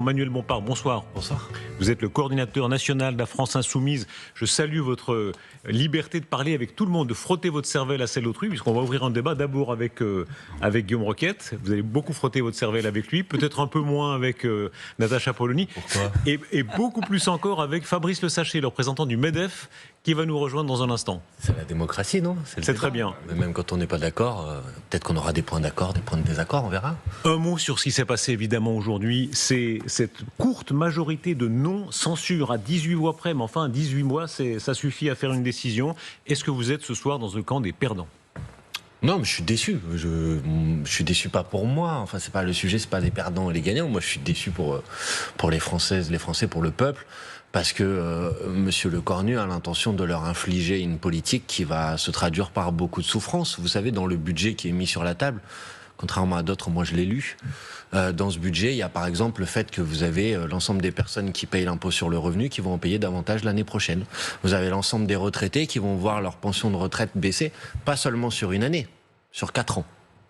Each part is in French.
Manuel Bompard, bonsoir. Bonsoir. Vous êtes le coordinateur national de la France Insoumise. Je salue votre liberté de parler avec tout le monde, de frotter votre cervelle à celle d'autrui, puisqu'on va ouvrir un débat d'abord avec Guillaume Roquette. Vous allez beaucoup frotter votre cervelle avec lui, peut-être un peu moins avec Natacha Polony. Pourquoi ? Et beaucoup plus encore avec Fabrice Le Sachet, le représentant du MEDEF, qui va nous rejoindre dans un instant. C'est la démocratie, non ? C'est très bien. Mais même quand on n'est pas d'accord, peut-être qu'on aura des points d'accord, des points de désaccord, on verra. Un mot sur ce qui s'est passé évidemment aujourd'hui, c'est cette courte majorité de non-censure à 18 mois près, mais enfin 18 mois, ça suffit à faire une décision. Est-ce que vous êtes ce soir dans le camp des perdants ? Non, mais je suis déçu. Je suis déçu pas pour moi. Enfin, c'est pas le sujet, c'est pas les perdants et les gagnants. Moi, je suis déçu pour les Françaises, les Français, pour le peuple. Parce que Monsieur Le Cornu a l'intention de leur infliger une politique qui va se traduire par beaucoup de souffrance. Vous savez, dans le budget qui est mis sur la table, contrairement à d'autres, moi je l'ai lu, dans ce budget, il y a par exemple le fait que vous avez l'ensemble des personnes qui payent l'impôt sur le revenu qui vont en payer davantage l'année prochaine. Vous avez l'ensemble des retraités qui vont voir leur pension de retraite baisser, pas seulement sur une année, sur 4 ans.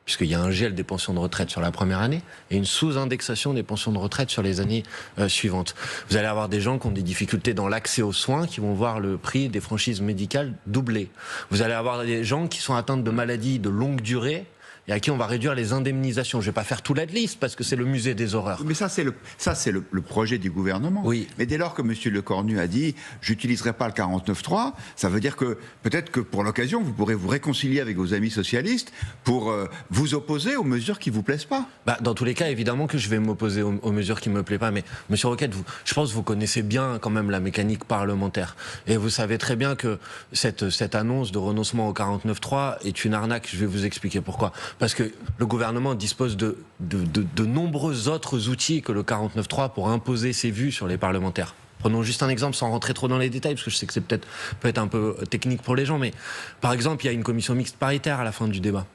Puisqu'il y a un gel des pensions de retraite sur la première année et une sous-indexation des pensions de retraite sur les années suivantes. Vous allez avoir des gens qui ont des difficultés dans l'accès aux soins, qui vont voir le prix des franchises médicales doubler. Vous allez avoir des gens qui sont atteints de maladies de longue durée et à qui on va réduire les indemnisations. Je vais pas faire toute la liste parce que c'est le musée des horreurs. Mais ça, c'est le projet du gouvernement. Oui. Mais dès lors que M. Le Cornu a dit « j'utiliserai pas le 49.3 », ça veut dire que peut-être que pour l'occasion, vous pourrez vous réconcilier avec vos amis socialistes pour vous opposer aux mesures qui vous plaisent pas. Dans tous les cas, évidemment que je vais m'opposer aux mesures qui me plaisent pas. Mais Monsieur Roquette, je pense que vous connaissez bien quand même la mécanique parlementaire. Et vous savez très bien que cette annonce de renoncement au 49.3 est une arnaque. Je vais vous expliquer pourquoi. Parce que le gouvernement dispose de nombreux autres outils que le 49.3 pour imposer ses vues sur les parlementaires. Prenons juste un exemple sans rentrer trop dans les détails, parce que je sais que c'est peut être un peu technique pour les gens, mais par exemple, il y a une commission mixte paritaire à la fin du débat.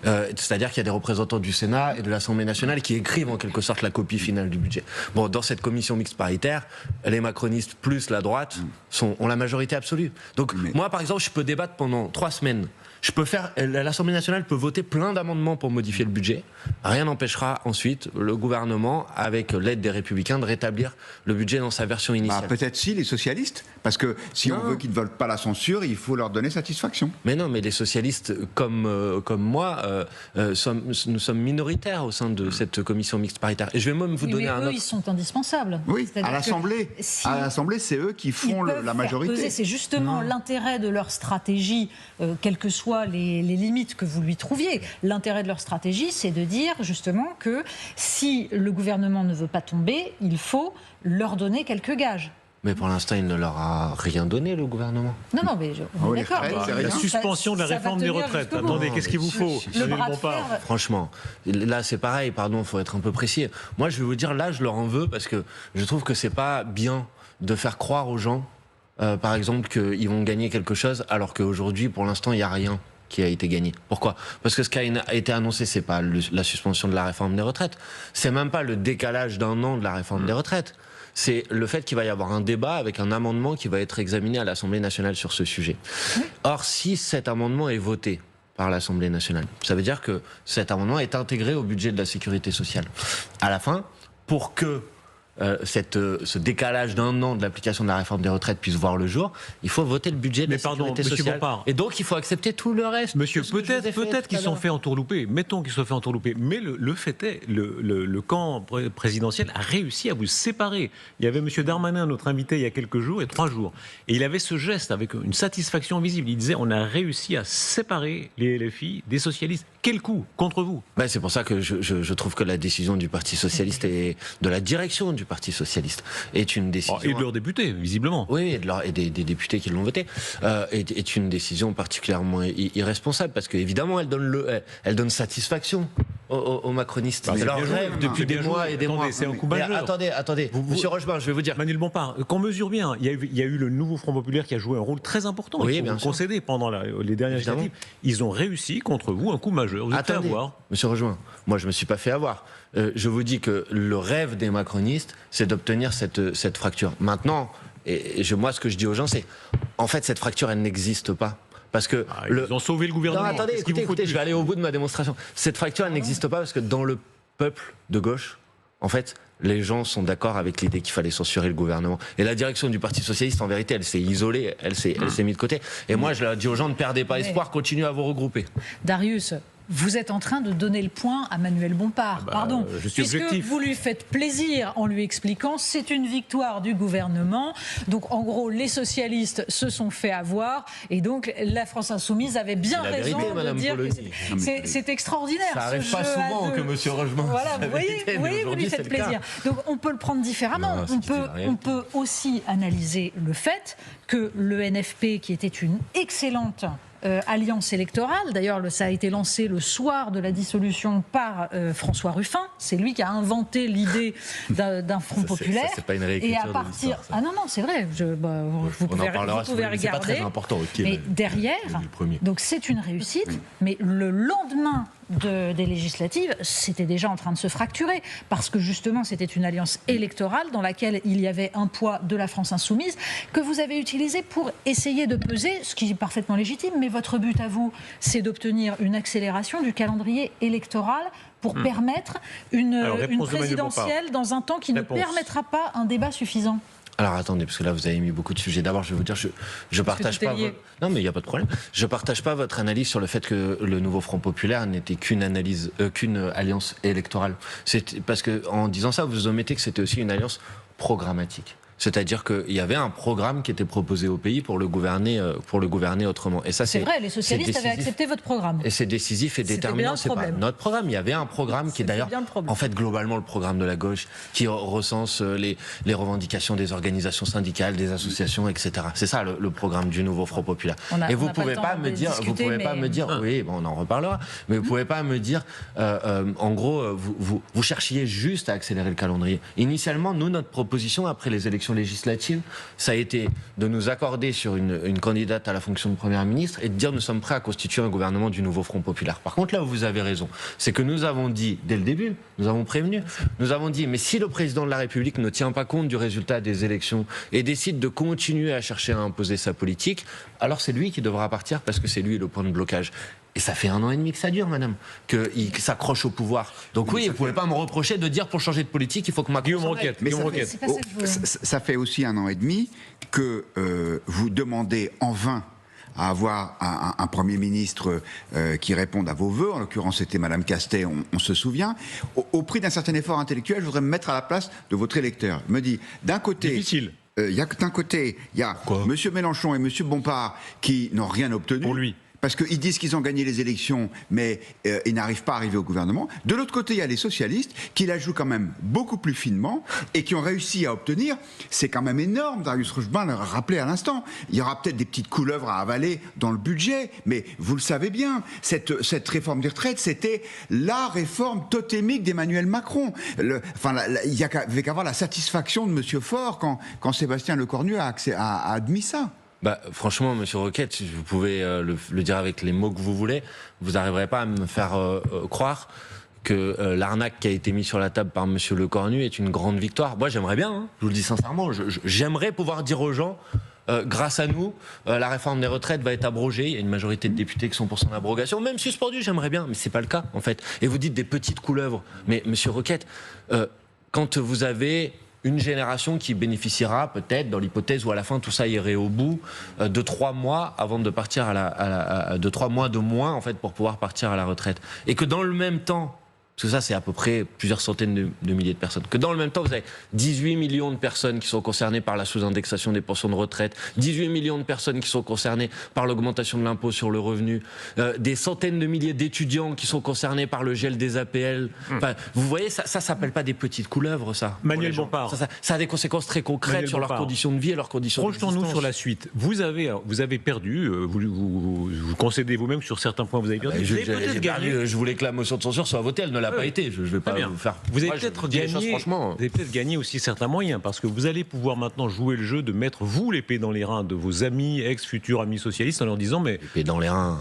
C'est-à-dire qu'il y a des représentants du Sénat et de l'Assemblée nationale qui écrivent en quelque sorte la copie finale du budget. Bon, dans cette commission mixte paritaire, les macronistes plus la droite ont la majorité absolue. Donc moi, par exemple, je peux débattre pendant 3 semaines. L'Assemblée nationale peut voter plein d'amendements pour modifier le budget. Rien n'empêchera ensuite le gouvernement, avec l'aide des Républicains, de rétablir le budget dans sa version initiale. Peut-être si, les socialistes. Parce que si on veut qu'ils ne veulent pas la censure, il faut leur donner satisfaction. Mais non, mais les socialistes, comme moi, nous sommes minoritaires au sein de cette commission mixte paritaire. Et je vais même vous donner un autre... ils sont indispensables. Oui, à l'Assemblée. À l'Assemblée, c'est eux qui font la majorité. C'est justement l'intérêt de leur stratégie, quelles que soient les limites que vous lui trouviez. L'intérêt de leur stratégie, c'est de dire justement que si le gouvernement ne veut pas tomber, il faut leur donner quelques gages. Mais pour l'instant, il ne leur a rien donné, le gouvernement. Non, mais on est d'accord. La suspension de la réforme des retraites. Attendez, qu'est-ce qu'il vous faut, Manuel Bompard ? Franchement, là, c'est pareil, pardon, faut être un peu précis. Moi, je vais vous dire, là, je leur en veux parce que je trouve que c'est pas bien de faire croire aux gens, par exemple, qu'ils vont gagner quelque chose, alors qu'aujourd'hui, pour l'instant, il n'y a rien qui a été gagné. Pourquoi ? Parce que ce qui a été annoncé, c'est pas la suspension de la réforme des retraites. C'est même pas le décalage d'un an de la réforme des retraites. C'est le fait qu'il va y avoir un débat avec un amendement qui va être examiné à l'Assemblée nationale sur ce sujet. Or, si cet amendement est voté par l'Assemblée nationale, ça veut dire que cet amendement est intégré au budget de la sécurité sociale. À la fin, pour que ce décalage d'un an de l'application de la réforme des retraites puisse voir le jour, il faut voter le budget de la sécurité sociale. Bompard. Et donc il faut accepter tout le reste. Monsieur, peut-être qu'ils sont faits entourlouper. Mettons qu'ils soient faits entourlouper. Mais le fait est, le camp présidentiel a réussi à vous séparer. Il y avait Monsieur Darmanin, notre invité, il y a quelques jours et 3 jours. Et il avait ce geste avec une satisfaction visible. Il disait, on a réussi à séparer les LFI des socialistes. Quel coup contre vous ? C'est pour ça que je trouve que la décision du Parti socialiste et de la direction du Parti socialiste est une décision... Et de leurs députés, visiblement. Oui, et des députés qui l'ont voté, est une décision particulièrement irresponsable, parce qu'évidemment, elle donne satisfaction aux macronistes. C'est leur rêve depuis des mois et des mois. C'est un coup majeur. Attendez, Monsieur Rochebin, je vais vous dire... Manuel Bompard, qu'on mesure bien, il y a eu le nouveau Front Populaire qui a joué un rôle très important. Oui, ils ont concédé pendant les dernières législatives. Ils ont réussi contre vous un coup majeur. Vous êtes fait avoir. Monsieur Rochebin, moi je me suis pas fait avoir. Je vous dis que le rêve des macronistes, c'est d'obtenir cette fracture. Maintenant, moi ce que je dis aux gens, c'est en fait cette fracture, elle n'existe pas. Parce que ils ont sauvé le gouvernement. Non, attendez, écoutez, je vais aller au bout de ma démonstration. Cette fracture, elle n'existe pas parce que dans le peuple de gauche, en fait, les gens sont d'accord avec l'idée qu'il fallait censurer le gouvernement. Et la direction du Parti socialiste, en vérité, elle s'est isolée, elle s'est mise de côté. Et moi, je leur dis aux gens, ne perdez pas espoir, continuez à vous regrouper. Darius, vous êtes en train de donner le point à Manuel Bompard, pardon. Je suis puisque objectif. vous lui faites plaisir en lui expliquant c'est une victoire du gouvernement. Donc en gros, les socialistes se sont fait avoir et donc la France Insoumise avait bien raison de dire que c'est extraordinaire. Ça n'arrive pas jeu souvent à deux. que M. Rogemont. Voilà, vous voyez, vous lui faites plaisir. Donc on peut le prendre différemment. Non, On peut aussi analyser le fait que le NFP, qui était une excellente alliance électorale. D'ailleurs, ça a été lancé le soir de la dissolution par François Ruffin. C'est lui qui a inventé l'idée d'un front populaire. C'est pas une réécriture. Et à partir, non, c'est vrai. Vous pouvez regarder. C'est pas très important. Mais derrière, donc c'est une réussite. Mais le lendemain des législatives, c'était déjà en train de se fracturer parce que justement c'était une alliance électorale dans laquelle il y avait un poids de la France insoumise que vous avez utilisé pour essayer de peser, ce qui est parfaitement légitime, mais votre but à vous, c'est d'obtenir une accélération du calendrier électoral pour permettre une présidentielle dans un temps qui ne permettra pas un débat suffisant. Alors attendez, parce que là vous avez mis beaucoup de sujets. D'abord, je vais vous dire, je partage pas. Non, mais il n'y a pas de problème. Je partage pas votre analyse sur le fait que le nouveau Front populaire n'était qu'une alliance électorale. C'est parce que en disant ça, vous omettez que c'était aussi une alliance programmatique. C'est-à-dire qu'il y avait un programme qui était proposé au pays pour le gouverner autrement. Et ça, c'est vrai, les socialistes avaient accepté votre programme. Et c'est décisif et déterminant. C'est pas notre programme. Il y avait un programme qui est d'ailleurs, en fait, globalement, le programme de la gauche, qui recense les revendications des organisations syndicales, des associations, etc. C'est ça le programme du nouveau Front populaire. Et vous pouvez pas me dire, oui, bon, on en reparlera, mais vous pouvez pas me dire, en gros, vous cherchiez juste à accélérer le calendrier. Initialement, nous, notre proposition après les élections législatives, ça a été de nous accorder sur une candidate à la fonction de Première ministre et de dire nous sommes prêts à constituer un gouvernement du nouveau Front populaire. Par contre, là où vous avez raison, c'est que nous avons dit, dès le début, nous avons prévenu, nous avons dit, mais si le président de la République ne tient pas compte du résultat des élections et décide de continuer à chercher à imposer sa politique, alors c'est lui qui devra partir parce que c'est lui le point de blocage. Et ça fait 1 an et demi que ça dure, madame, qu'il s'accroche au pouvoir. Donc oui, vous ne pouvez pas me reprocher de dire pour changer de politique, il faut que Macron s'en aille. Mais ça fait aussi 1 an et demi que vous demandez en vain à avoir un Premier ministre qui réponde à vos vœux. En l'occurrence, c'était Madame Castet, on se souvient. Au prix d'un certain effort intellectuel, je voudrais me mettre à la place de votre électeur. Il me dit, d'un côté... Difficile. D'un côté, il y a M. Mélenchon et M. Bompard qui n'ont rien obtenu. Pour lui. Parce qu'ils disent qu'ils ont gagné les élections, mais ils n'arrivent pas à arriver au gouvernement. De l'autre côté, il y a les socialistes qui la jouent quand même beaucoup plus finement et qui ont réussi à obtenir. C'est quand même énorme, Darius Rochebin l'a rappelé à l'instant. Il y aura peut-être des petites couleuvres à avaler dans le budget, mais vous le savez bien, cette réforme des retraites, c'était la réforme totémique d'Emmanuel Macron. Il y avait qu'à avoir la satisfaction de M. Faure quand Sébastien Lecornu a admis ça. Franchement, Monsieur Roquette, vous pouvez le dire avec les mots que vous voulez, vous n'arriverez pas à me faire croire que l'arnaque qui a été mise sur la table par Monsieur Lecornu est une grande victoire. Moi, j'aimerais bien, je vous le dis sincèrement, j'aimerais pouvoir dire aux gens, grâce à nous, la réforme des retraites va être abrogée. Il y a une majorité de députés qui sont pour son abrogation, même suspendue, j'aimerais bien, mais c'est pas le cas, en fait. Et vous dites des petites couleuvres. Mais Monsieur Roquette, quand vous avez une génération qui bénéficiera peut-être, dans l'hypothèse où à la fin tout ça irait au bout, de 3 mois avant de partir de 3 mois de moins en fait pour pouvoir partir à la retraite. Et que dans le même temps, parce que ça c'est à peu près plusieurs centaines de milliers de personnes, que dans le même temps vous avez 18 millions de personnes qui sont concernées par la sous-indexation des pensions de retraite, 18 millions de personnes qui sont concernées par l'augmentation de l'impôt sur le revenu, des centaines de milliers d'étudiants qui sont concernés par le gel des APL. Enfin, vous voyez, ça s'appelle pas des petites couleuvres, ça. Manuel Bompard. Ça a des conséquences très concrètes sur leurs conditions de vie et leurs conditions d'existence. Projetons-nous sur la suite. Vous avez perdu, vous concédez vous-même sur certains points, vous avez perdu. Vous avez peut-être gagné. Je voulais que la motion de censure soit votée, elle ne l'a pas été. Je vais pas vous faire. Vous avez peut-être gagné aussi certains moyens parce que vous allez pouvoir maintenant jouer le jeu de mettre vous l'épée dans les reins de vos amis, ex-futurs amis socialistes en leur disant mais l'épée dans les reins.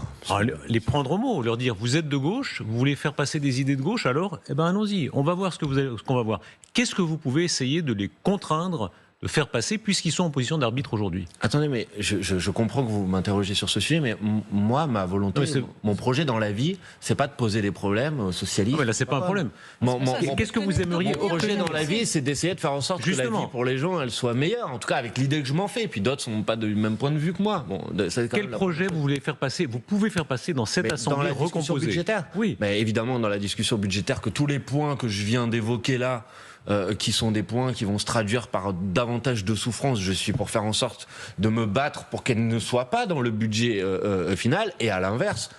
Les prendre au mot, leur dire vous êtes de gauche, vous voulez faire passer des idées de gauche, alors allons-y, on va voir ce qu'on va voir. Qu'est-ce que vous pouvez essayer de les contraindre faire passer, puisqu'ils sont en position d'arbitre aujourd'hui. Attendez, mais je comprends que vous m'interrogez sur ce sujet, mais moi, ma volonté, mon projet dans la vie, c'est pas de poser des problèmes aux socialistes. Non, mais là, c'est pas un problème. Qu'est-ce que vous aimeriez Mon projet dans la vie, c'est d'essayer de faire en sorte que la vie pour les gens, elle soit meilleure. En tout cas, avec l'idée que je m'en fais. Et puis d'autres sont pas du même point de vue que moi. Bon, quel projet vous voulez faire passer? Vous pouvez faire passer dans cette assemblée recomposée. Budgétaire. Oui. Mais évidemment, dans la discussion budgétaire, que tous les points que je viens d'évoquer là, qui sont des points qui vont se traduire par davantage de souffrance. Je suis pour faire en sorte de me battre pour qu'elles ne soient pas dans le budget final, et à l'inverse.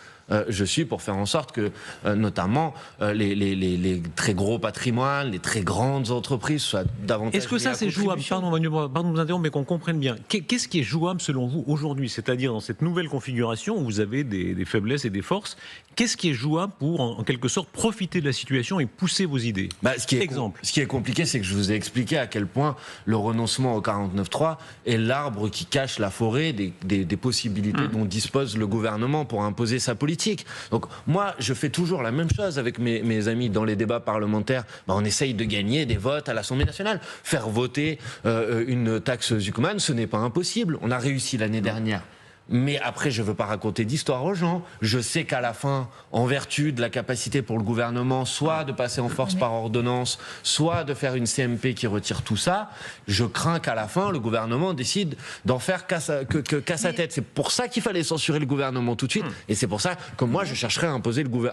Je suis pour faire en sorte que, notamment, les très gros patrimoines, les très grandes entreprises soient davantage. Est-ce que ça, c'est jouable? Pardon de vous interrompre, mais qu'on comprenne bien. Qu'est-ce qui est jouable selon vous aujourd'hui? C'est-à-dire dans cette nouvelle configuration où vous avez des faiblesses et des forces, qu'est-ce qui est jouable pour, en quelque sorte, profiter de la situation et pousser vos idées? Ce qui est compliqué, c'est que je vous ai expliqué à quel point le renoncement au 49.3 est l'arbre qui cache la forêt des possibilités dont dispose le gouvernement pour imposer sa politique. Donc moi, je fais toujours la même chose avec mes amis dans les débats parlementaires. On essaye de gagner des votes à l'Assemblée nationale. Faire voter une taxe Zuckman, ce n'est pas impossible. On a réussi l'année dernière. Mais après, je ne veux pas raconter d'histoire aux gens. Je sais qu'à la fin, en vertu de la capacité pour le gouvernement, soit de passer en force par ordonnance, soit de faire une CMP qui retire tout ça, je crains qu'à la fin, le gouvernement décide d'en faire qu'à sa tête. C'est pour ça qu'il fallait censurer le gouvernement tout de suite. Et c'est pour ça que moi, je chercherai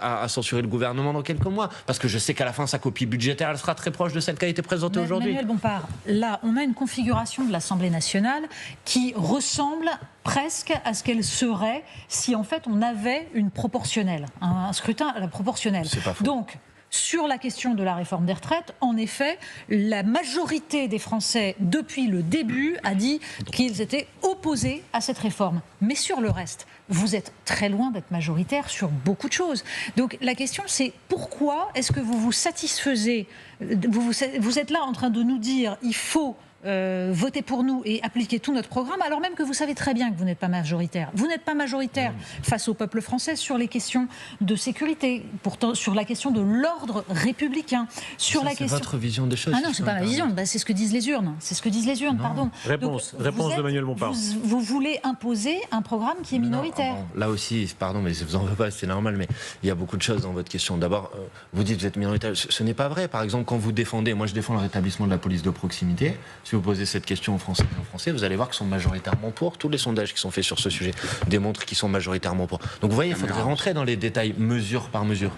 à censurer le gouvernement dans quelques mois. Parce que je sais qu'à la fin, sa copie budgétaire, elle sera très proche de celle qui a été présentée aujourd'hui. Manuel Bompard, là, on a une configuration de l'Assemblée nationale qui ressemble presque à ce qu'elle serait si en fait on avait une proportionnelle, un scrutin à la proportionnelle. C'est pas faux. Donc, sur la question de la réforme des retraites, en effet, la majorité des Français, depuis le début, a dit qu'ils étaient opposés à cette réforme. Mais sur le reste, vous êtes très loin d'être majoritaire sur beaucoup de choses. Donc la question, c'est pourquoi est-ce que vous vous satisfaisez, vous êtes là en train de nous dire il faut voter pour nous et appliquer tout notre programme, alors même que vous savez très bien que vous n'êtes pas majoritaire. Vous n'êtes pas majoritaire face au peuple français sur les questions de sécurité, pourtant sur la question de l'ordre républicain, sur la question. C'est votre vision des choses. Ah non, c'est pas ma vision. C'est ce que disent les urnes. C'est ce que disent les urnes. Pardon. Réponse de Manuel Bompard. Vous voulez imposer un programme qui est minoritaire. Là aussi, pardon, mais je vous en veux pas, c'est normal, mais il y a beaucoup de choses dans votre question. D'abord, vous dites que vous êtes minoritaire. Ce n'est pas vrai. Par exemple, quand vous défendez, moi je défends le rétablissement de la police de proximité. Si vous posez cette question aux Français et aux Français, vous allez voir qu'ils sont majoritairement pour. Tous les sondages qui sont faits sur ce sujet démontrent qu'ils sont majoritairement pour. Donc vous voyez, il faudrait rentrer dans les détails mesure par mesure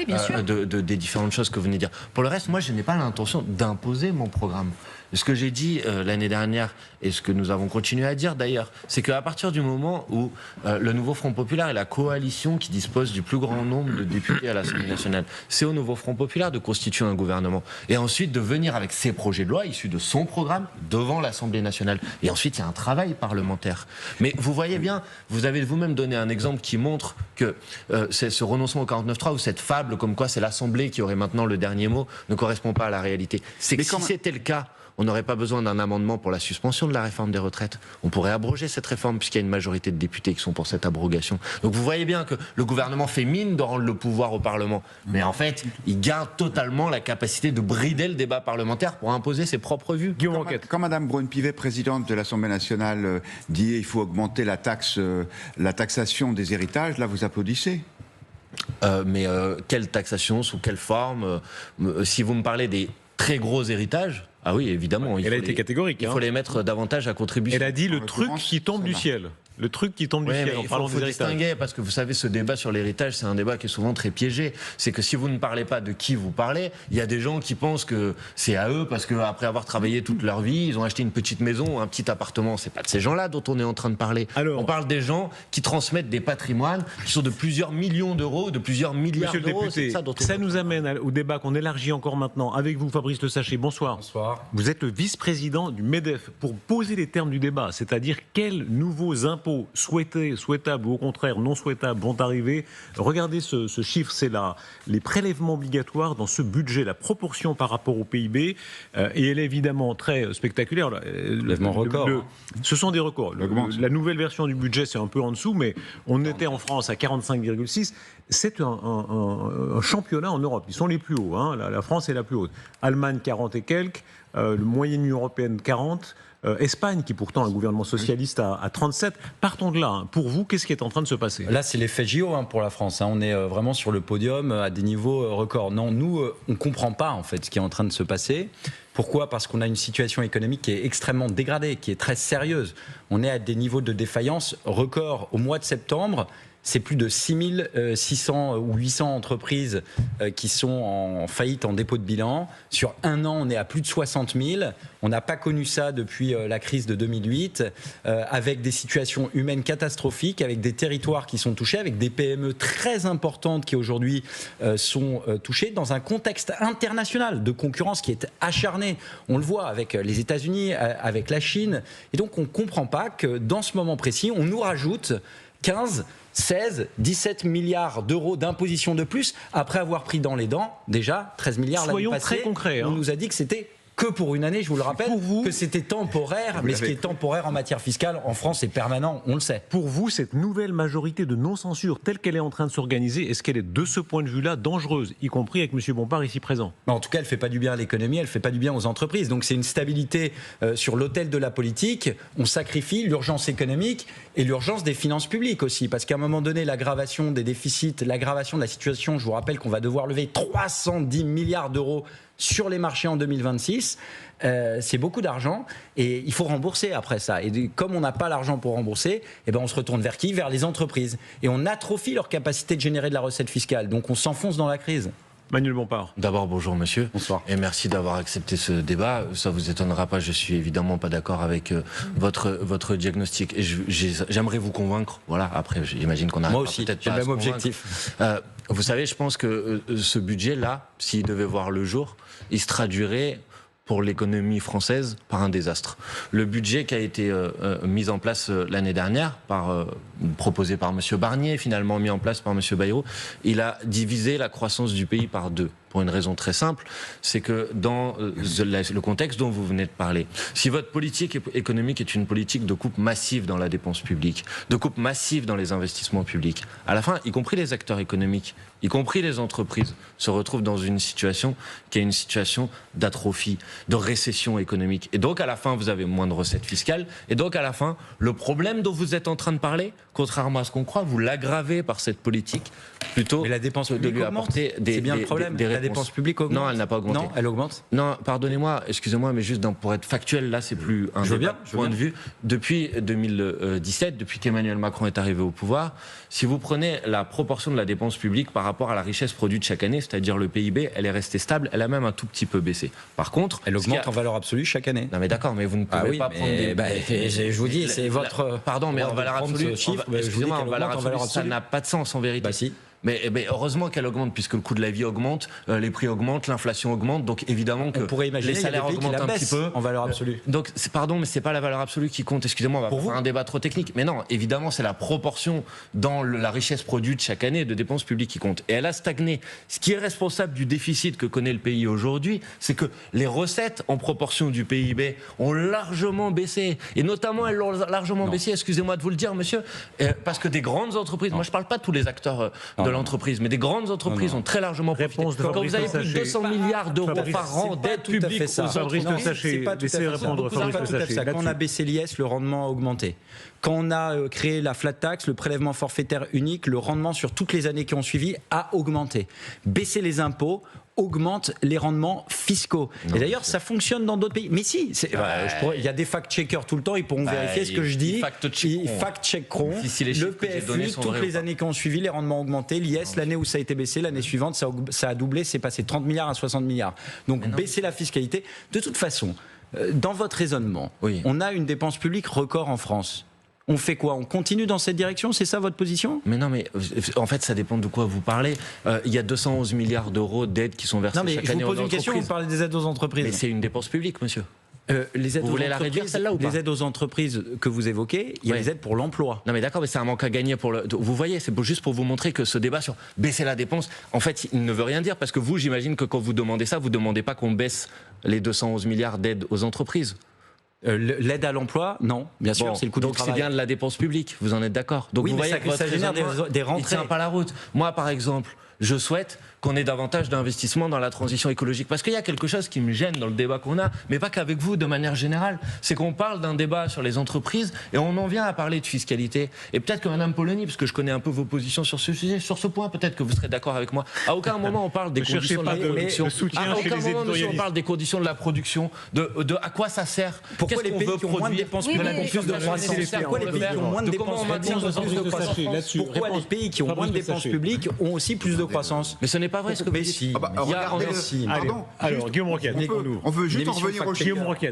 bien sûr. des différentes choses que vous venez de dire. Pour le reste, moi je n'ai pas l'intention d'imposer mon programme. Ce que j'ai dit l'année dernière, et ce que nous avons continué à dire d'ailleurs, c'est qu'à partir du moment où le nouveau Front Populaire est la coalition qui dispose du plus grand nombre de députés à l'Assemblée nationale, c'est au nouveau Front Populaire de constituer un gouvernement. Et ensuite de venir avec ses projets de loi issus de son programme devant l'Assemblée nationale. Et ensuite, il y a un travail parlementaire. Mais vous voyez bien, vous avez vous-même donné un exemple qui montre que c'est ce renoncement au 49.3 ou cette fable comme quoi c'est l'Assemblée qui aurait maintenant le dernier mot ne correspond pas à la réalité. C'est que si c'était le cas, on n'aurait pas besoin d'un amendement pour la suspension de la réforme des retraites. On pourrait abroger cette réforme puisqu'il y a une majorité de députés qui sont pour cette abrogation. Donc vous voyez bien que le gouvernement fait mine de rendre le pouvoir au Parlement. Mais en fait, il garde totalement la capacité de brider le débat parlementaire pour imposer ses propres vues. Quand Mme Braun-Pivet, présidente de l'Assemblée nationale, dit qu'il faut augmenter la taxation des héritages, là vous applaudissez. Mais quelle taxation, sous quelle forme si vous me parlez des très gros héritages, ah oui, évidemment. Elle a été catégorique. Il faut les mettre davantage à contribution. Elle a dit le truc qui tombe du ciel. Le truc qui tombe du ciel en parlant des héritages. Distinguer, parce que vous savez, ce débat sur l'héritage, c'est un débat qui est souvent très piégé. C'est que si vous ne parlez pas de qui vous parlez, il y a des gens qui pensent que c'est à eux parce qu'après avoir travaillé toute leur vie, ils ont acheté une petite maison, un petit appartement. C'est pas de ces gens-là dont on est en train de parler. Alors, on parle des gens qui transmettent des patrimoines qui sont de plusieurs millions d'euros, de plusieurs milliards d'euros. Monsieur le député, ça nous amène au débat qu'on élargit encore maintenant avec vous, Fabrice Le Sachet. Bonsoir. Bonsoir. Vous êtes le vice-président du MEDEF. Pour poser les termes du débat, c'est-à-dire quels nouveaux impôts souhaitables ou au contraire non souhaitables vont arriver. Regardez ce chiffre, c'est là les prélèvements obligatoires dans ce budget, la proportion par rapport au PIB, et elle est évidemment très spectaculaire. Ce sont des records. La nouvelle version du budget, c'est un peu en dessous, mais on était en France à 45,6. C'est un championnat en Europe. Ils sont les plus hauts. Hein. La France est la plus haute. Allemagne, 40 et quelques. le moyenne Union européenne 40, Espagne, qui pourtant a un gouvernement socialiste, à 37. Partons de là. Hein. Pour vous, qu'est-ce qui est en train de se passer ? Là, c'est l'effet JO pour la France. On est vraiment sur le podium à des niveaux records. Non, nous, on ne comprend pas en fait ce qui est en train de se passer. Pourquoi ? Parce qu'on a une situation économique qui est extrêmement dégradée, qui est très sérieuse. On est à des niveaux de défaillance records. Au mois de septembre, c'est plus de 6600 ou 800 entreprises qui sont en faillite, en dépôt de bilan. Sur un an, on est à plus de 60 000. On n'a pas connu ça depuis la crise de 2008, avec des situations humaines catastrophiques, avec des territoires qui sont touchés, avec des PME très importantes qui aujourd'hui sont touchées, dans un contexte international de concurrence qui est acharné. On le voit avec les États-Unis, avec la Chine. Et donc, on ne comprend pas que dans ce moment précis, on nous rajoute 15, 16, 17 milliards d'euros d'imposition de plus, après avoir pris dans les dents, déjà, 13 milliards l'année passée. Soyons très concrets. On nous a dit que c'était que pour une année, je vous le rappelle, que c'était temporaire, mais ce qui est temporaire en matière fiscale, en France, c'est permanent, on le sait. Pour vous, cette nouvelle majorité de non-censure, telle qu'elle est en train de s'organiser, est-ce qu'elle est de ce point de vue-là dangereuse, y compris avec M. Bompard ici présent ? En tout cas, elle ne fait pas du bien à l'économie, elle ne fait pas du bien aux entreprises. Donc c'est une stabilité sur l'autel de la politique. On sacrifie l'urgence économique et l'urgence des finances publiques aussi. Parce qu'à un moment donné, l'aggravation des déficits, l'aggravation de la situation, je vous rappelle qu'on va devoir lever 310 milliards d'euros sur les marchés en 2026, c'est beaucoup d'argent et il faut rembourser après ça. Et comme on n'a pas l'argent pour rembourser, eh ben on se retourne vers qui ? Vers les entreprises. Et on atrophie leur capacité de générer de la recette fiscale. Donc on s'enfonce dans la crise. Manuel Bompard. D'abord, bonjour monsieur. Bonsoir. Et merci d'avoir accepté ce débat. Ça vous étonnera pas, je suis évidemment pas d'accord avec votre diagnostic. Et j'aimerais vous convaincre. Voilà, après, j'imagine qu'on arrive peut-être pas à se convaincre. Moi aussi, j'ai le même objectif. Vous savez, je pense que ce budget-là, s'il devait voir le jour, il se traduirait pour l'économie française par un désastre. Le budget qui a été mis en place l'année dernière, proposé par M. Barnier, finalement mis en place par M. Bayrou, il a divisé la croissance du pays par 2. Pour une raison très simple, c'est que dans le contexte dont vous venez de parler, si votre politique économique est une politique de coupe massive dans la dépense publique, de coupe massive dans les investissements publics, à la fin, y compris les acteurs économiques, y compris les entreprises, se retrouvent dans une situation qui est une situation d'atrophie, de récession économique. Et donc, à la fin, vous avez moins de recettes fiscales. Et donc, à la fin, le problème dont vous êtes en train de parler, contrairement à ce qu'on croit, vous l'aggravez par cette politique, plutôt mais la dépense de lui apporter des bien le problème. Des la dépense publique augmente. Non, elle n'a pas augmenté. Non, elle augmente. Non, pardonnez-moi, excusez-moi, mais juste pour être factuel, là, c'est plus un point de vue. Depuis 2017, depuis qu'Emmanuel Macron est arrivé au pouvoir, si vous prenez la proportion de la dépense publique par rapport à la richesse produite chaque année, c'est-à-dire le PIB, elle est restée stable, elle a même un tout petit peu baissé. Par contre, elle augmente en valeur absolue chaque année. Non, mais d'accord, mais vous ne pouvez pas prendre je vous dis, c'est votre. Pardon, mais en valeur absolue, excusez-moi, en valeur absolue, ça n'a pas de sens en vérité. Bah si. Mais heureusement qu'elle augmente, puisque le coût de la vie augmente, les prix augmentent, l'inflation augmente, donc évidemment que les salaires augmentent un petit peu. En valeur absolue. Donc, pardon, mais c'est pas la valeur absolue qui compte, excusez-moi, on va faire un débat trop technique. Mais non, évidemment, c'est la proportion dans la richesse produite chaque année de dépenses publiques qui compte. Et elle a stagné. Ce qui est responsable du déficit que connaît le pays aujourd'hui, c'est que les recettes en proportion du PIB ont largement baissé. Et notamment, elles l'ont largement baissé, excusez-moi de vous le dire, monsieur, parce que des grandes entreprises, moi je parle pas de tous les acteurs de l'entreprise, mais des grandes entreprises ont très largement profité. Quand vous avez plus de 200 milliards d'euros par an d'aide publique aux entreprises, quand on a baissé l'IS, le rendement a augmenté. Quand on a créé la flat tax, le prélèvement forfaitaire unique, le rendement sur toutes les années qui ont suivi a augmenté. Baisser les impôts augmente les rendements fiscaux. Et d'ailleurs, ça fonctionne dans d'autres pays. Mais si, il y a des fact-checkers tout le temps, ils pourront vérifier ce que je dis. Ils fact-checkeront. Le PFU, toutes les années qui ont suivi, les rendements ont augmenté. L'IS, l'année où ça a été baissé, l'année suivante, ça a doublé, c'est passé 30 milliards à 60 milliards. Donc baisser la fiscalité. De toute façon, dans votre raisonnement, on a une dépense publique record en France. On fait quoi ? On continue dans cette direction ? C'est ça votre position ? Mais non, mais en fait, ça dépend de quoi vous parlez. Il y a 211 milliards d'euros d'aides qui sont versées chaque année aux entreprises. Je vous pose une question, vous parlez des aides aux entreprises. Mais c'est une dépense publique, monsieur. Vous voulez la réduire celle-là ou pas ? Les aides aux entreprises que vous évoquez, il y a les aides pour l'emploi. Non mais d'accord, mais c'est un manque à gagner pour le. Vous voyez, c'est juste pour vous montrer que ce débat sur baisser la dépense, en fait, il ne veut rien dire parce que vous, j'imagine que quand vous demandez ça, vous demandez pas qu'on baisse les 211 milliards d'aides aux entreprises. L'aide à l'emploi, non, bien sûr, c'est le coût du travail. Donc c'est bien de la dépense publique, vous en êtes d'accord ? Donc oui, vous mais voyez ça génère des rentrées. Il tient pas la route. Moi, par exemple, je souhaite qu'on ait davantage d'investissements dans la transition écologique. Parce qu'il y a quelque chose qui me gêne dans le débat qu'on a, mais pas qu'avec vous de manière générale, c'est qu'on parle d'un débat sur les entreprises et on en vient à parler de fiscalité. Et peut-être que Mme Polony, parce que je connais un peu vos positions sur ce sujet, sur ce point, peut-être que vous serez d'accord avec moi. À aucun moment on parle des conditions de la production. À aucun moment, monsieur, on parle des conditions de la production, de à quoi ça sert. Pourquoi les pays qui ont moins de dépenses publiques ont plus de croissance? Pourquoi les pays qui ont moins de dépenses publiques ont plus de croissance? Pourquoi les pays qui ont moins de dépenses publiques ont aussi plus de croissance? Mais ce n'est pas vrai ce que vous dites. Si. Alors, Guillaume Roquette, on veut juste en revenir aux chiffres.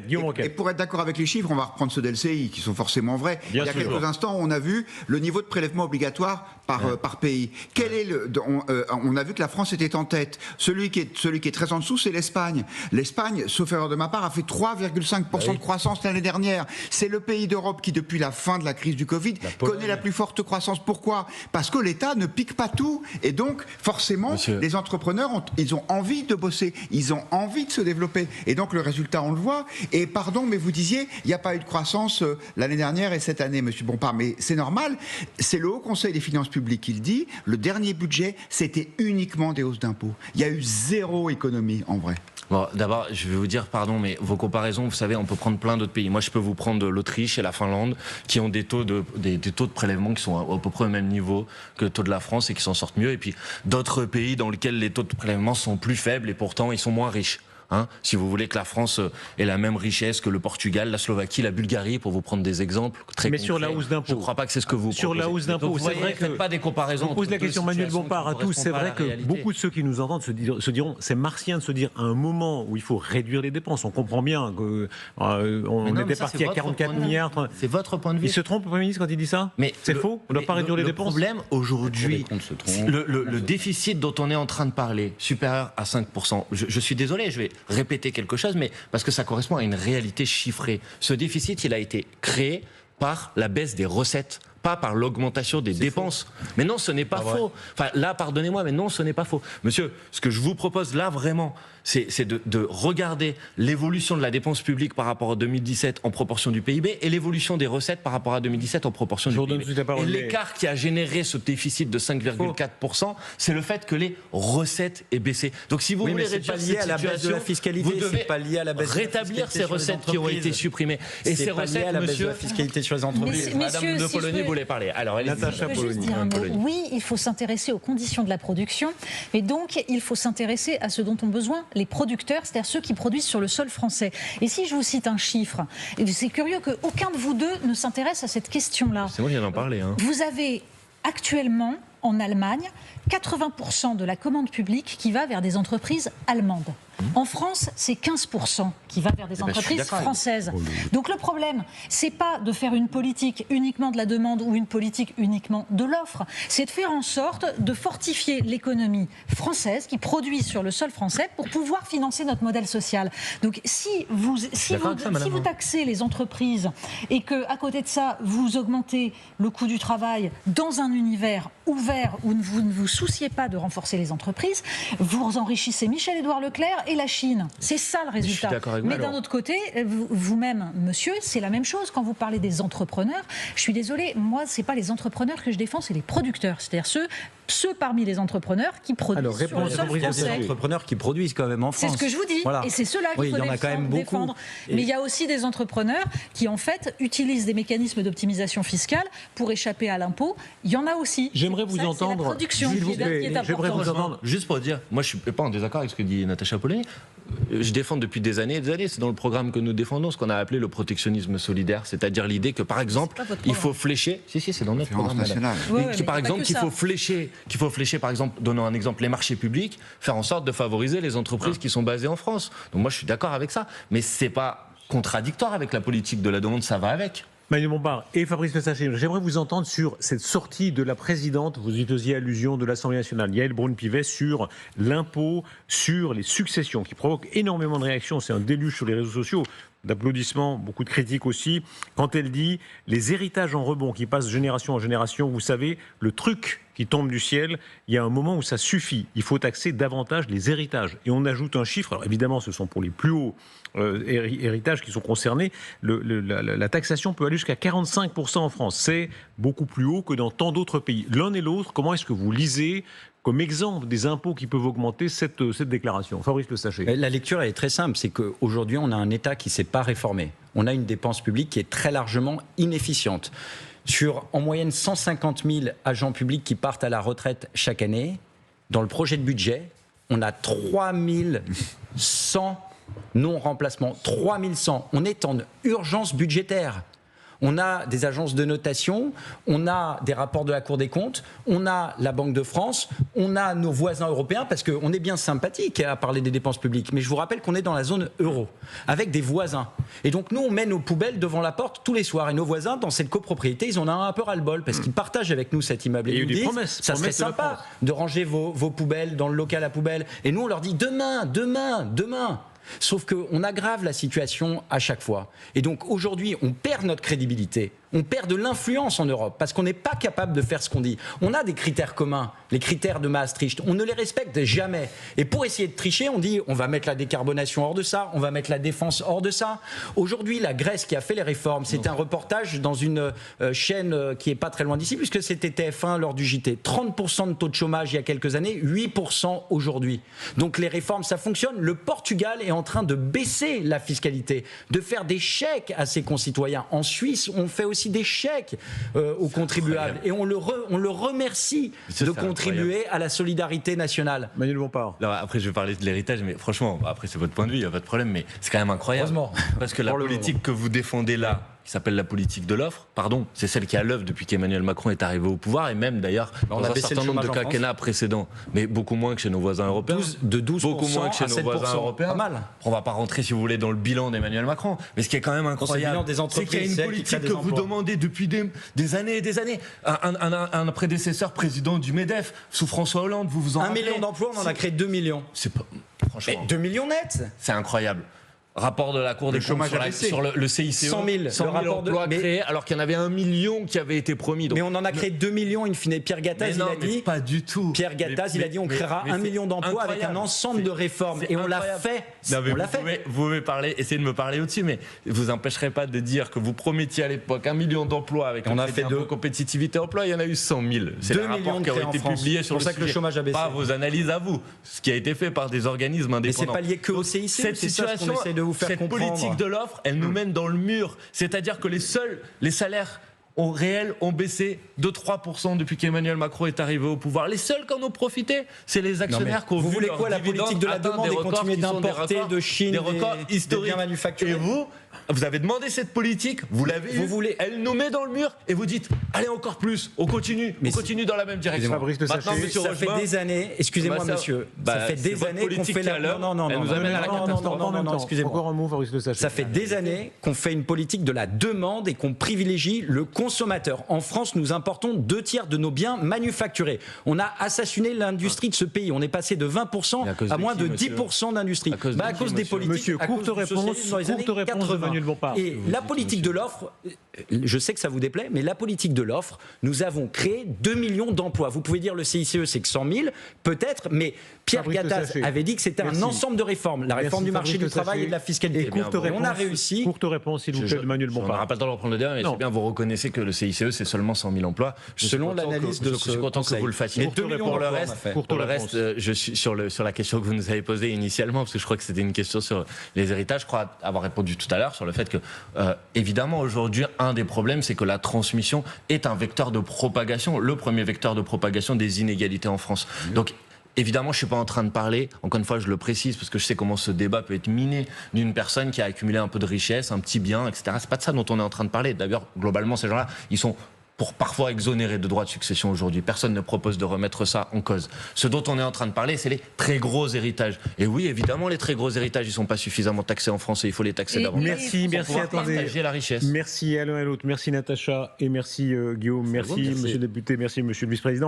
Guillaume Roquette. Et pour être d'accord avec les chiffres, on va reprendre ceux d'LCI qui sont forcément vrais. Il y a toujours. quelques instants, on a vu le niveau de prélèvement obligatoire par pays. On a vu que la France était en tête. Celui qui est très en dessous, c'est l'Espagne. L'Espagne, sauf erreur de ma part, a fait 3,5% de croissance l'année dernière. C'est le pays d'Europe qui, depuis la fin de la crise du Covid, connaît la plus forte croissance. Pourquoi ? Parce que l'État ne pique pas tout. Et donc, forcément, les entrepreneurs, ils ont envie de bosser. Ils ont envie de se développer. Et donc, le résultat, on le voit. Et pardon, mais vous disiez, il n'y a pas eu de croissance l'année dernière et cette année, monsieur Bompard. Mais c'est normal. C'est le Haut Conseil des finances publiques qui le dit. Le dernier budget, c'était uniquement des hausses d'impôts. Il y a eu zéro économie, en vrai. Bon, d'abord, je vais vous dire, pardon, mais vos comparaisons, vous savez, on peut prendre plein d'autres pays. Moi, je peux vous prendre l'Autriche et la Finlande, qui ont des taux de prélèvement qui sont à peu près au même niveau que le taux de la France et qui s'en sortent mieux. Et puis, d'autres pays dans lesquels les taux de prélèvement sont plus faibles et pourtant, ils sont moins riches. Si vous voulez que la France ait la même richesse que le Portugal, la Slovaquie, la Bulgarie, pour vous prendre des exemples très concrets. Sur la hausse d'impôts, je ne crois pas que c'est ce que vous proposez. Sur la hausse d'impôts, c'est vrai que pas des comparaisons. On pose la question Manuel Bompard à tous. C'est vrai que beaucoup de ceux qui nous entendent se diront, c'est martien de se dire à un moment où il faut réduire les dépenses. On comprend bien qu'on était parti à 44 milliards. C'est votre point de vue. Il se trompe, le Premier ministre, quand il dit ça ? Mais c'est faux. On ne doit pas réduire les dépenses. Le problème aujourd'hui, le déficit dont on est en train de parler, supérieur à 5%. Je suis désolé, je vais répéter quelque chose, mais parce que ça correspond à une réalité chiffrée. Ce déficit, il a été créé par la baisse des recettes, pas par l'augmentation des dépenses. Faux. Mais non, ce n'est pas faux. Enfin, là, pardonnez-moi, mais non, ce n'est pas faux. Monsieur, ce que je vous propose là, vraiment, c'est de regarder l'évolution de la dépense publique par rapport à 2017 en proportion du PIB et l'évolution des recettes par rapport à 2017 en proportion du PIB. Et l'écart qui a généré ce déficit de 5,4%, c'est le fait que les recettes aient baissé. Donc si vous voulez réduire cette situation, vous devez rétablir ces recettes qui ont été supprimées. Et ces recettes, monsieur, la fiscalité sur les entreprises. Madame de Polony voulait parler. Alors, Natacha Polony. Oui, il faut s'intéresser aux conditions de la production, et donc il faut s'intéresser à ce dont ont besoin les producteurs, c'est-à-dire ceux qui produisent sur le sol français. Et si je vous cite un chiffre, c'est curieux qu'aucun de vous deux ne s'intéresse à cette question-là. C'est moi qui viens d'en parler. Vous avez actuellement, en Allemagne, 80% de la commande publique qui va vers des entreprises allemandes. En France, c'est 15% qui va vers des entreprises françaises. Donc le problème, c'est pas de faire une politique uniquement de la demande ou une politique uniquement de l'offre, c'est de faire en sorte de fortifier l'économie française qui produit sur le sol français pour pouvoir financer notre modèle social. Donc si vous taxez les entreprises et que à côté de ça, vous augmentez le coût du travail dans un univers ouvert où vous ne vous souciez pas de renforcer les entreprises, vous enrichissez Michel-Édouard Leclerc et la Chine. C'est ça le résultat. Mais d'un autre côté, vous-même, monsieur, c'est la même chose. Quand vous parlez des entrepreneurs, je suis désolée, moi, c'est pas les entrepreneurs que je défends, c'est les producteurs. C'est-à-dire ceux parmi les entrepreneurs qui produisent sur le sol français. Il y a des entrepreneurs qui produisent quand même en France. C'est ce que je vous dis. Voilà. Et c'est ceux-là qu'il faut défendre. Mais il y a aussi des entrepreneurs qui, en fait, utilisent des mécanismes d'optimisation fiscale pour échapper à l'impôt. Il y en a aussi. J'aimerais vous entendre. C'est la production qui est importante. Juste pour dire, moi, je ne suis pas en désaccord avec ce que dit Natacha Polony. Je défends depuis des années et des années, c'est dans le programme que nous défendons, ce qu'on a appelé le protectionnisme solidaire, c'est-à-dire l'idée que, par exemple, il faut flécher... Si, c'est dans notre programme national. Par exemple, qu'il faut flécher, par exemple, donnons un exemple, les marchés publics, faire en sorte de favoriser les entreprises qui sont basées en France. Donc moi, je suis d'accord avec ça, mais c'est pas contradictoire avec la politique de la demande, ça va avec. Manuel Bompard et Fabrice Messager, j'aimerais vous entendre sur cette sortie de la présidente, vous y faisiez allusion, de l'Assemblée nationale, Yaël Braun-Pivet, sur l'impôt sur les successions, qui provoque énormément de réactions. C'est un déluge sur les réseaux sociaux, d'applaudissements, beaucoup de critiques aussi, quand elle dit les héritages en rebond qui passent génération en génération, vous savez, le truc qui tombe du ciel, il y a un moment où ça suffit. Il faut taxer davantage les héritages. Et on ajoute un chiffre, alors évidemment ce sont pour les plus hauts héritages qui sont concernés, la taxation peut aller jusqu'à 45% en France. C'est beaucoup plus haut que dans tant d'autres pays. L'un et l'autre, comment est-ce que vous lisez comme exemple des impôts qui peuvent augmenter cette déclaration. Fabrice Le Sachet. La lecture, elle est très simple. C'est qu'aujourd'hui, on a un État qui ne s'est pas réformé. On a une dépense publique qui est très largement inefficiente. Sur, en moyenne, 150 000 agents publics qui partent à la retraite chaque année, dans le projet de budget, on a 3100 non-remplacements. 3100. On est en urgence budgétaire. On a des agences de notation, on a des rapports de la Cour des comptes, on a la Banque de France, on a nos voisins européens, parce qu'on est bien sympathique à parler des dépenses publiques, mais je vous rappelle qu'on est dans la zone euro, avec des voisins. Et donc nous, on met nos poubelles devant la porte tous les soirs, et nos voisins, dans cette copropriété, ils en ont un peu ras-le-bol, parce qu'ils partagent avec nous cet immeuble. Et il y a eu des disent, promesses. ça serait sympa de ranger vos poubelles dans le local à poubelle. Et nous, on leur dit demain. Sauf qu'on aggrave la situation à chaque fois. Et donc aujourd'hui, on perd notre crédibilité. On perd de l'influence en Europe parce qu'on n'est pas capable de faire ce qu'on dit. On a des critères communs, les critères de Maastricht. On ne les respecte jamais. Et pour essayer de tricher, on dit on va mettre la décarbonation hors de ça, on va mettre la défense hors de ça. Aujourd'hui, la Grèce qui a fait les réformes, c'était un reportage dans une chaîne qui n'est pas très loin d'ici, puisque c'était TF1 lors du JT. 30% de taux de chômage il y a quelques années, 8% aujourd'hui. Donc les réformes, ça fonctionne. Le Portugal est en train de baisser la fiscalité, de faire des chèques à ses concitoyens. En Suisse, on fait aussi des chèques aux contribuables et on le remercie de contribuer à la solidarité nationale. Manuel Bompard. Alors après, je vais parler de l'héritage, mais franchement, après c'est votre point de vue, il n'y a pas de problème, mais c'est quand même incroyable. Heureusement. Parce que la politique que vous défendez là, qui s'appelle la politique de l'offre, c'est celle qui est à l'œuvre depuis qu'Emmanuel Macron est arrivé au pouvoir, et même d'ailleurs dans un certain nombre de quinquennats précédents, mais beaucoup moins que chez nos voisins européens. De 12% beaucoup moins que chez à nos 7%, voisins européens. pas mal. On ne va pas rentrer, si vous voulez, dans le bilan d'Emmanuel Macron, mais ce qui est quand même incroyable, c'est qu'il y a une politique que vous demandez depuis des années et des années. Un prédécesseur président du MEDEF, sous François Hollande, vous vous en rappelez ? 1 million d'emplois, on en a créé 2 millions. C'est pas, franchement, Mais 2 millions nets. c'est incroyable. Rapport de la Cour des comptes sur le CICE, 100 000 emplois créés, alors qu'il y en avait 1 million qui avaient été promis. Donc, mais on en a créé 2 millions in fine. Pierre Gattaz, il a dit. Pas du tout. Pierre Gattaz, il a dit on créera 1 million d'emplois avec un ensemble de réformes. Et on l'a fait. On l'a fait. Vous pouvez parler, essayer de me parler au-dessus, mais vous empêcherez pas de dire que vous promettiez à l'époque 1 million d'emplois avec on a fait de compétitivité emploi. Il y en a eu 100 000. C'est les rapports qui ont été publiés sur le sujet. C'est pour ça que le chômage a baissé. Pas vos analyses à vous. Ce qui a été fait par des organismes indépendants. Mais c'est pas lié que au CICE. Cette situation, qu'on essaie de vous faire comprendre. De l'offre, elle nous mène dans le mur. C'est-à-dire que les salaires réels ont baissé de 3% depuis qu'Emmanuel Macron est arrivé au pouvoir. Les seuls qui en ont profité, c'est les actionnaires qui ont vu. Vous voulez quoi, la politique de la demande et continuer d'importer de Chine des records historiques, des biens manufacturés? Et vous avez demandé cette politique, vous l'avez eue, elle nous met dans le mur et vous dites allez encore plus, on continue dans la même direction. Maintenant, monsieur ça fait des années, excusez-moi monsieur, ça fait des années qu'on fait Encore un mot, Fabrice Le Sachet. Ça fait des années qu'on fait une politique de la demande et qu'on privilégie le consommateur. En France, nous importons 2/3 de nos biens manufacturés. On a assassiné l'industrie de ce pays. On est passé de 20% à moins de 10% d'industrie. À cause des politiques. Monsieur, courte réponse dans les années 80. Et la politique de l'offre, je sais que ça vous déplaît, mais la politique de l'offre, nous avons créé 2 millions d'emplois. Vous pouvez dire le CICE, c'est que 100 000, peut-être, mais Pierre Gattaz avait dit que c'était un ensemble de réformes. La réforme du marché du travail et de la fiscalité. Et on a réussi. Courte réponse, s'il vous plaît, de Manuel Bompard. On n'aura pas le temps de reprendre le débat, mais c'est bien, vous reconnaissez que le CICE, c'est seulement 100 000 emplois. Selon l'analyse de ce je suis content que vous le fassiez. Mais 2 millions pour le reste, je suis sur la question que vous nous avez posée initialement, parce que je crois que c'était une question sur les héritages. Je crois avoir répondu tout à l'heure sur le fait que, évidemment, aujourd'hui, un des problèmes, c'est que la transmission est un vecteur de propagation, le premier vecteur de propagation des inégalités en France. Donc, évidemment, je ne suis pas en train de parler, encore une fois, je le précise, parce que je sais comment ce débat peut être miné, d'une personne qui a accumulé un peu de richesse, un petit bien, etc. C'est pas de ça dont on est en train de parler. D'ailleurs, globalement, ces gens-là, ils sont parfois exonérés de droits de succession aujourd'hui. Personne ne propose de remettre ça en cause. Ce dont on est en train de parler, c'est les très gros héritages. Et oui, évidemment, les très gros héritages, ils ne sont pas suffisamment taxés en France et il faut les taxer davantage. Merci, attendez. Partager la richesse. Merci à l'un et à l'autre. Merci Natacha et merci Guillaume. Merci monsieur le député, merci monsieur le vice-président.